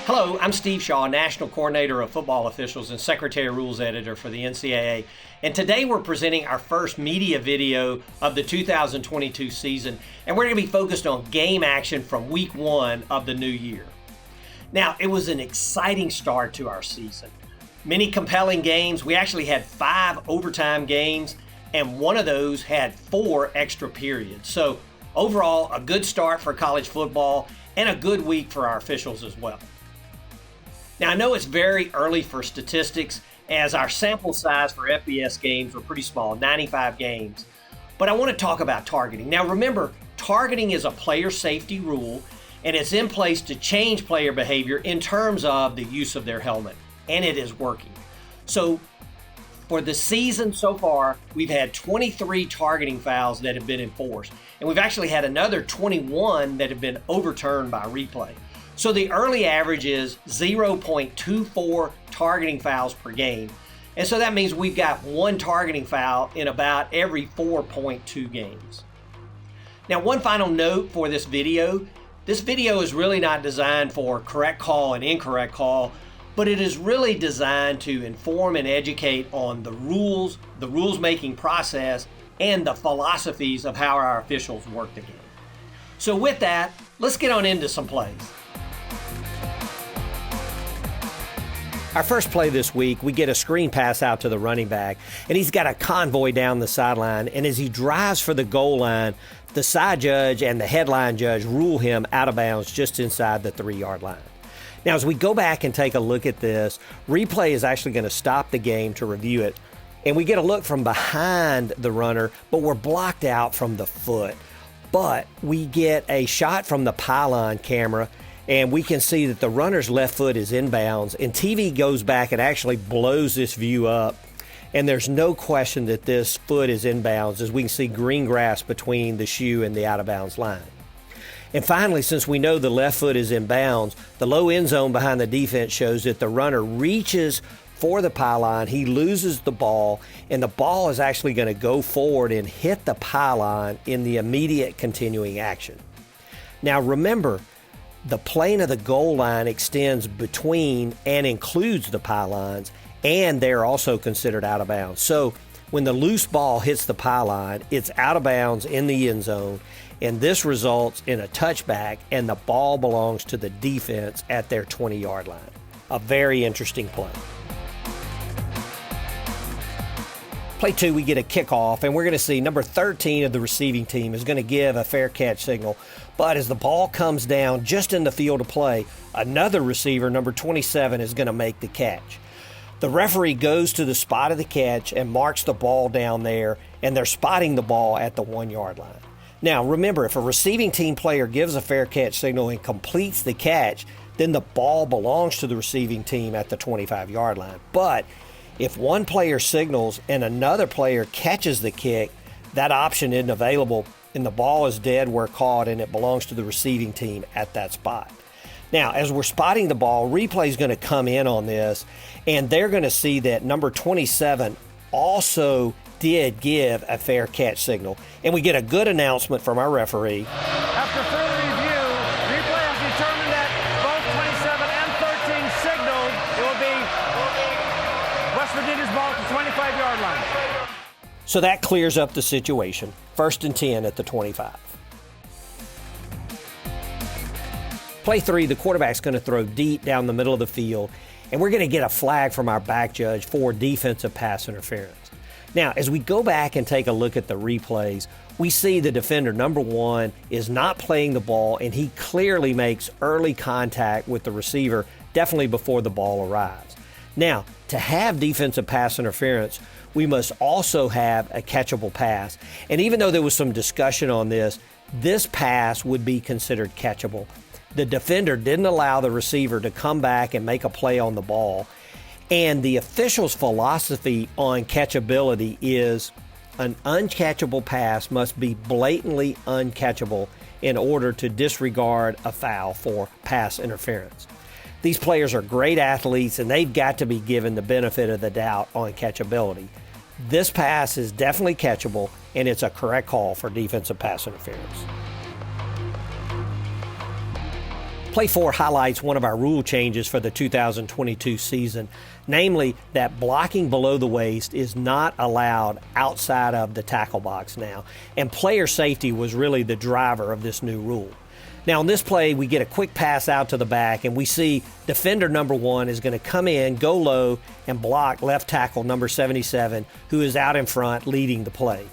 Hello, I'm Steve Shaw, National Coordinator of Football Officials and Secretary Rules Editor for the NCAA. And today we're presenting our first media video of the 2022 season, and we're going to be focused on game action from week 1 of the new year. Now, it was an exciting start to our season. Many compelling games. We actually had 5 overtime games, and one of those had 4 extra periods. So overall, a good start for college football and a good week for our officials as well. Now, I know it's very early for statistics as our sample size for FBS games were pretty small, 95 games. But I want to talk about targeting. Now, remember, targeting is a player safety rule, and it's in place to change player behavior in terms of the use of their helmet, and it is working. So for the season so far, we've had 23 targeting fouls that have been enforced, and we've actually had another 21 that have been overturned by replay. So the early average is 0.24 targeting fouls per game. And so that means we've got 1 targeting foul in about every 4.2 games. Now, one final note for this video is really not designed for correct call and incorrect call, but it is really designed to inform and educate on the rules-making process, and the philosophies of how our officials work the game. So with that, let's get on into some plays. Our first play this week, we get a screen pass out to the running back, and he's got a convoy down the sideline, and as he drives for the goal line, the side judge and the headline judge rule him out of bounds just inside the 3-yard line. Now, as we go back and take a look at this, replay is actually going to stop the game to review it, and we get a look from behind the runner, but we're blocked out from the foot. But we get a shot from the pylon camera, and we can see that the runner's left foot is inbounds, and TV goes back and actually blows this view up, and there's no question that this foot is inbounds, as we can see green grass between the shoe and the out-of-bounds line. And finally, since we know the left foot is inbounds, the low end zone behind the defense shows that the runner reaches for the pylon, he loses the ball, and the ball is actually going to go forward and hit the pylon in the immediate continuing action. Now remember, the plane of the goal line extends between and includes the pylons, and they're also considered out of bounds. So when the loose ball hits the pylon, it's out of bounds in the end zone, and this results in a touchback, and the ball belongs to the defense at their 20-yard line. A very interesting play. Play 2, we get a kickoff, and we're going to see number 13 of the receiving team is going to give a fair catch signal. But as the ball comes down just in the field of play, another receiver, number 27, is going to make the catch. The referee goes to the spot of the catch and marks the ball down there, and they're spotting the ball at the 1-yard line. Now, remember, if a receiving team player gives a fair catch signal and completes the catch, then the ball belongs to the receiving team at the 25-yard line. But if one player signals and another player catches the kick, that option isn't available, and the ball is dead where caught, and it belongs to the receiving team at that spot. Now, as we're spotting the ball, replay is going to come in on this, and they're going to see that number 27 also did give a fair catch signal. And we get a good announcement from our referee. After further review, replay has determined that both 27 and 13 signaled. It will be West Virginia's ball at the 25-yard line. So that clears up the situation. 1st and 10 at the 25. Play 3, the quarterback's going to throw deep down the middle of the field, and we're going to get a flag from our back judge for defensive pass interference. Now, as we go back and take a look at the replays, we see the defender, number 1, is not playing the ball, and he clearly makes early contact with the receiver, definitely before the ball arrives. Now, to have defensive pass interference, we must also have a catchable pass. And even though there was some discussion on this pass would be considered catchable. The defender didn't allow the receiver to come back and make a play on the ball. And the official's philosophy on catchability is an uncatchable pass must be blatantly uncatchable in order to disregard a foul for pass interference. These players are great athletes, and they've got to be given the benefit of the doubt on catchability. This pass is definitely catchable, and it's a correct call for defensive pass interference. Play 4 highlights one of our rule changes for the 2022 season, namely that blocking below the waist is not allowed outside of the tackle box now, and player safety was really the driver of this new rule. Now, in this play, we get a quick pass out to the back, and we see defender number 1 is going to come in, go low, and block left tackle number 77, who is out in front leading the play.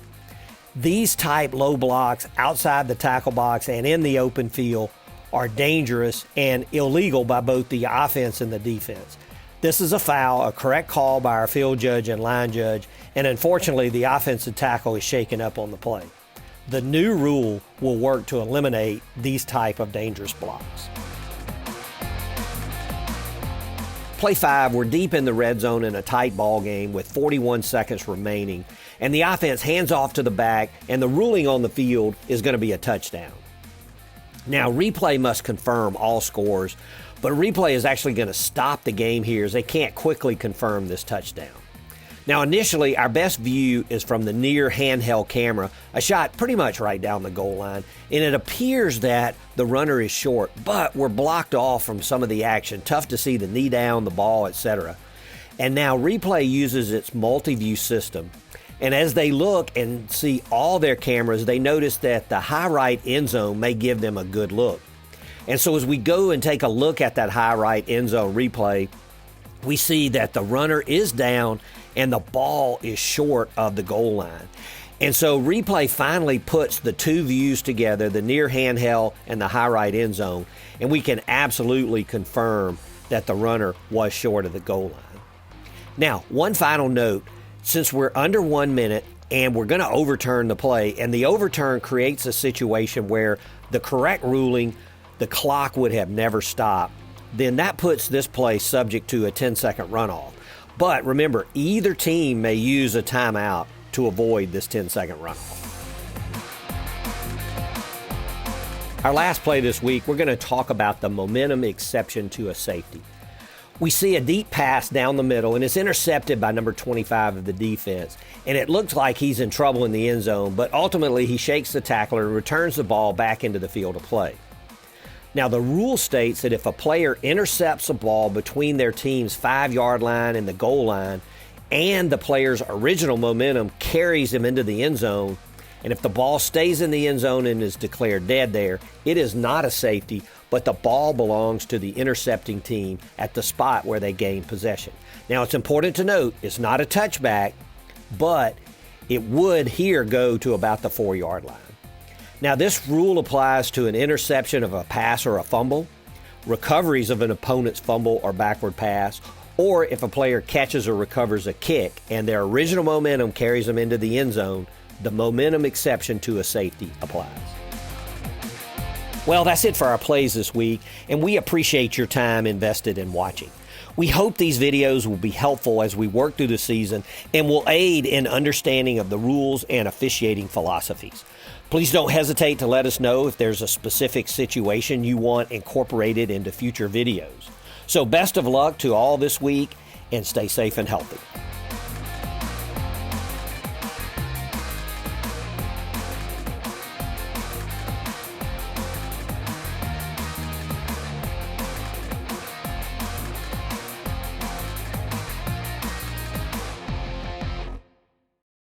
These type low blocks outside the tackle box and in the open field are dangerous and illegal by both the offense and the defense. This is a foul, a correct call by our field judge and line judge, and unfortunately, the offensive tackle is shaken up on the play. The new rule will work to eliminate these type of dangerous blocks. Play 5, we're deep in the red zone in a tight ball game with 41 seconds remaining, and the offense hands off to the back, and the ruling on the field is going to be a touchdown. Now, replay must confirm all scores, but replay is actually going to stop the game here as they can't quickly confirm this touchdown. Now, initially, our best view is from the near handheld camera, a shot pretty much right down the goal line, and it appears that the runner is short, but we're blocked off from some of the action. Tough to see the knee down, the ball, etc. And now replay uses its multi-view system, and as they look and see all their cameras, they notice that the high right end zone may give them a good look. And so as we go and take a look at that high right end zone replay, we see that the runner is down and the ball is short of the goal line. And so replay finally puts the two views together, the near handheld and the high right end zone, and we can absolutely confirm that the runner was short of the goal line. Now, one final note, since we're under 1 minute and we're going to overturn the play, and the overturn creates a situation where the correct ruling, the clock would have never stopped, then that puts this play subject to a 10-second runoff. But remember, either team may use a timeout to avoid this 10-second runoff. Our last play this week, we're going to talk about the momentum exception to a safety. We see a deep pass down the middle, and it's intercepted by number 25 of the defense. And it looks like he's in trouble in the end zone, but ultimately he shakes the tackler and returns the ball back into the field of play. Now, the rule states that if a player intercepts a ball between their team's 5-yard line and the goal line, and the player's original momentum carries him into the end zone, and if the ball stays in the end zone and is declared dead there, it is not a safety, but the ball belongs to the intercepting team at the spot where they gain possession. Now, it's important to note, it's not a touchback, but it would here go to about the 4-yard line. Now, this rule applies to an interception of a pass or a fumble, recoveries of an opponent's fumble or backward pass, or if a player catches or recovers a kick and their original momentum carries them into the end zone, the momentum exception to a safety applies. Well, that's it for our plays this week, and we appreciate your time invested in watching. We hope these videos will be helpful as we work through the season and will aid in understanding of the rules and officiating philosophies. Please don't hesitate to let us know if there's a specific situation you want incorporated into future videos. So best of luck to all this week, and stay safe and healthy.